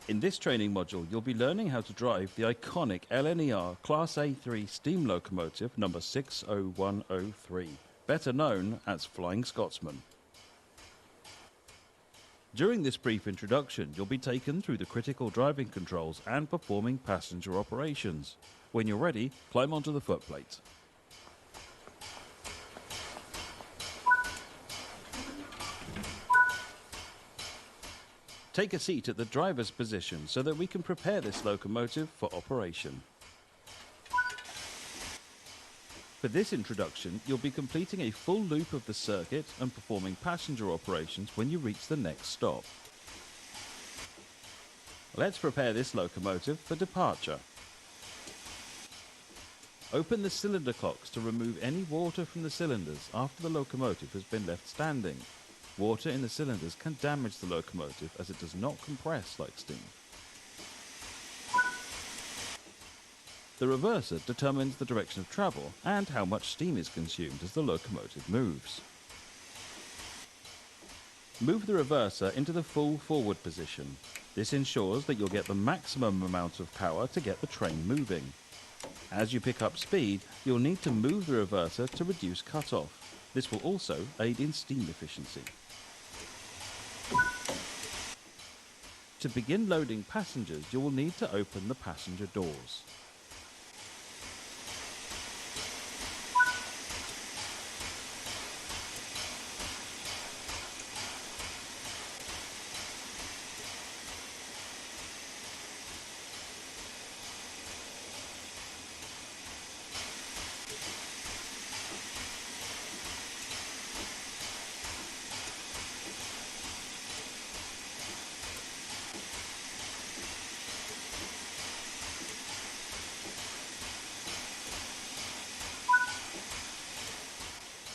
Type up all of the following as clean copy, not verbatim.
In this training module, you'll be learning how to drive the iconic LNER Class A3 steam locomotive number 60103, better known as Flying Scotsman. During this brief introduction, you'll be taken through the critical driving controls and performing passenger operations. When you're ready, climb onto the footplate. Take a seat at the driver's position so that we can prepare this locomotive for operation. For this introduction, you'll be completing a full loop of the circuit and performing passenger operations when you reach the next stop. Let's prepare this locomotive for departure. Open the cylinder clocks to remove any water from the cylinders after the locomotive has been left standing. Water in the cylinders can damage the locomotive as it does not compress like steam. The reverser determines the direction of travel and how much steam is consumed as the locomotive moves. Move the reverser into the full forward position. This ensures that you'll get the maximum amount of power to get the train moving. As you pick up speed, you'll need to move the reverser to reduce cutoff. This will also aid in steam efficiency. To begin loading passengers, you will need to open the passenger doors.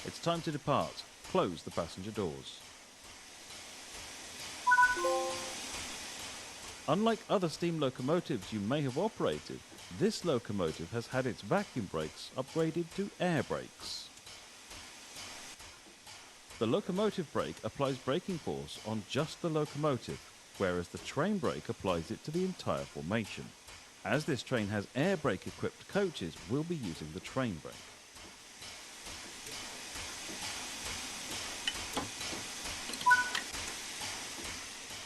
It's time to depart. Close the passenger doors. Unlike other steam locomotives you may have operated, this locomotive has had its vacuum brakes upgraded to air brakes. The locomotive brake applies braking force on just the locomotive, whereas the train brake applies it to the entire formation. As this train has air brake equipped coaches, we'll be using the train brake.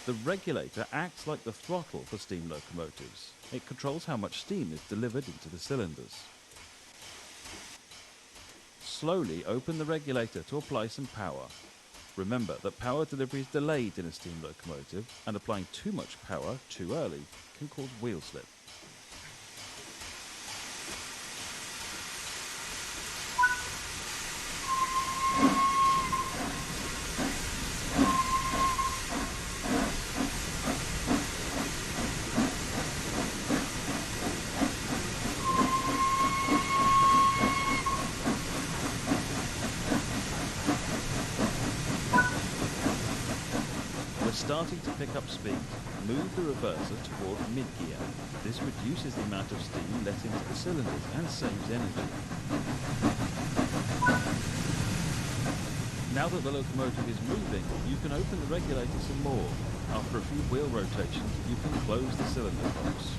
The regulator acts like the throttle for steam locomotives. It controls how much steam is delivered into the cylinders. Slowly open the regulator to apply some power. Remember that power delivery is delayed in a steam locomotive, and applying too much power too early can cause wheel slip. Starting to pick up speed, move the reverser toward mid-gear. This reduces the amount of steam let into the cylinders and saves energy. Now that the locomotive is moving, you can open the regulator some more. After a few wheel rotations, you can close the cylinder clocks.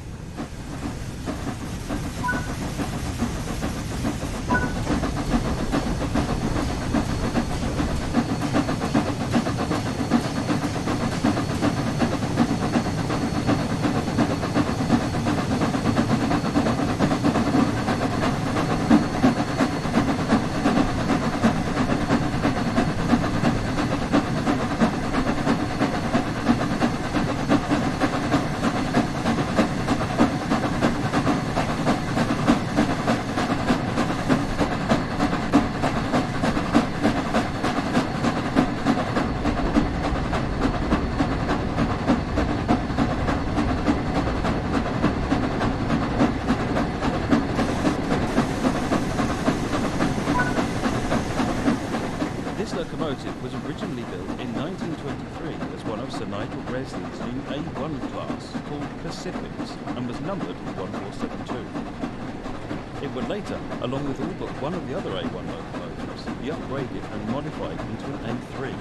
locomotive was originally built in 1923 as one of Sir Nigel Bresley's new A1 class called Pacifics and was numbered 1472. It would later, along with all but one of the other A1 locomotives, be upgraded and modified into an A3.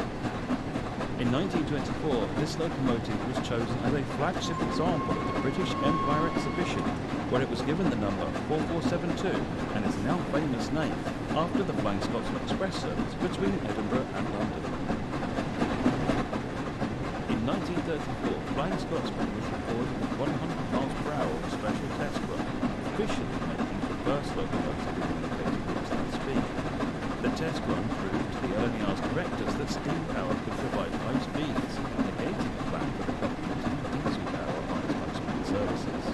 In 1924, this locomotive was chosen as a flagship example at the British Empire Exhibition, where it was given the number 4472 and its now famous name after the Flying Scotsman Express service between Edinburgh and London. In 1934, Flying Scotsman was reported with 100 miles per hour on a special test run, officially making the first locomotive in the UK to reach that speed. The test run proved to the LNER's directors that steam power could provide high speeds, negating the plan for the company to use diesel power on its high-speed services.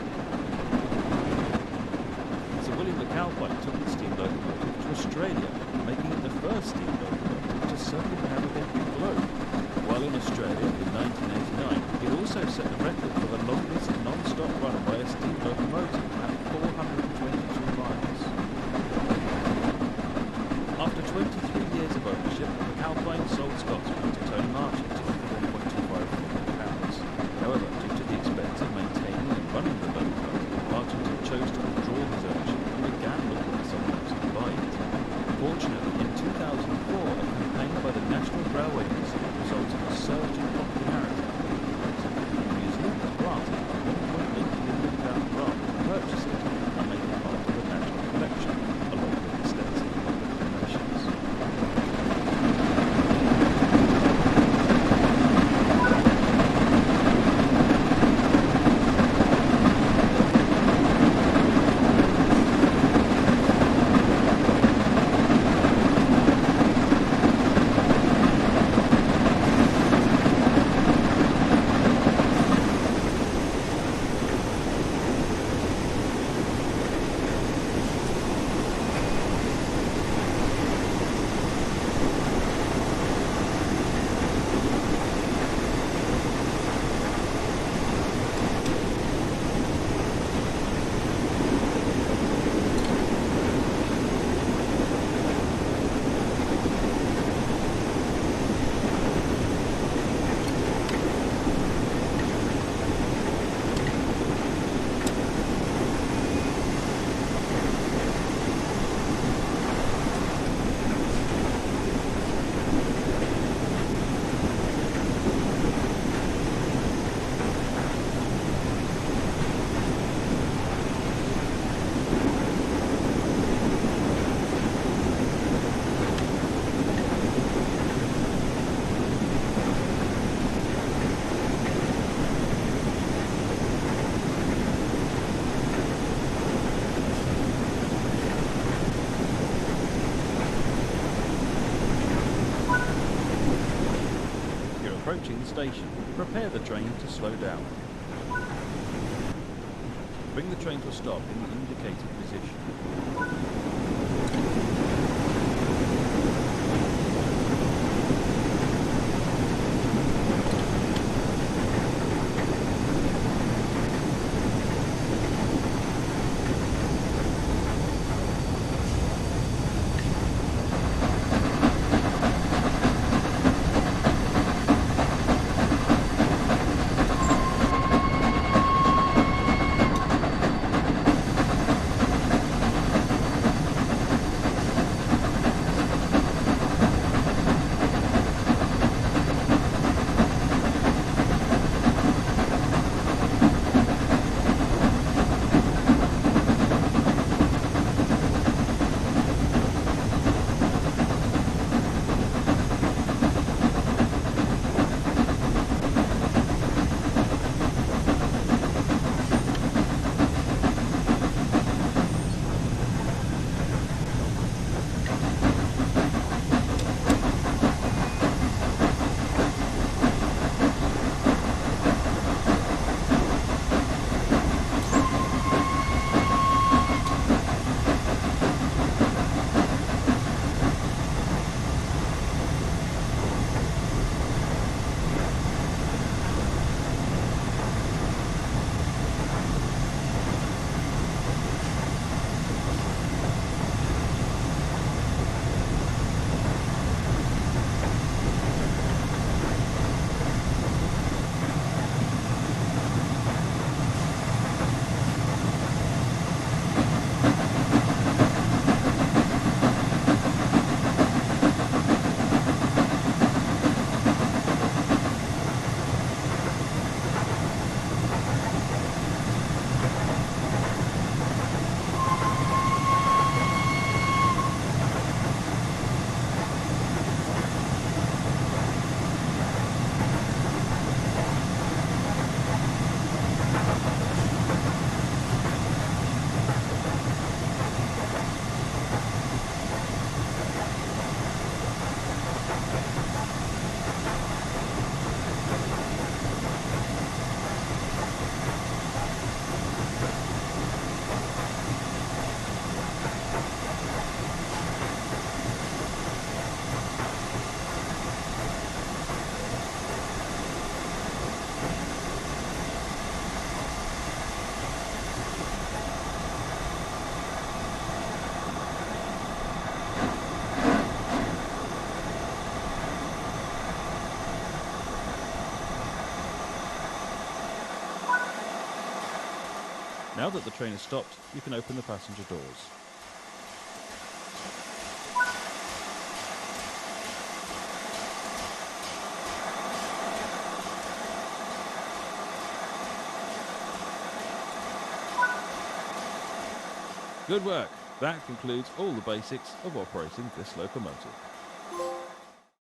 Sir William the Cowpike took the steam locomotive to Australia, making it the first steam locomotive to circumnavigate the globe. While in Australia in 1989, it also set the record for the longest non-stop run by a steam locomotive at 422 miles. After 23 years of ownership, Calpine sold Scotsman to Tony Marchant for £1.25 million. However, due to the expense of maintaining and running the locomotive, Marchant chose to withdraw his ownership and began looking for someone else to buy it. Fortunately, in 2004, a campaign by the National Railway Museum resulted in a surge in popularity of the locomotive. The museum was granted a £1.8 million grant to purchase it and make it part of the national collection, along with extensive public donations. Approaching the station, prepare the train to slow down. Bring the train to a stop in the indicated position. Now that the train has stopped, you can open the passenger doors. Good work! That concludes all the basics of operating this locomotive.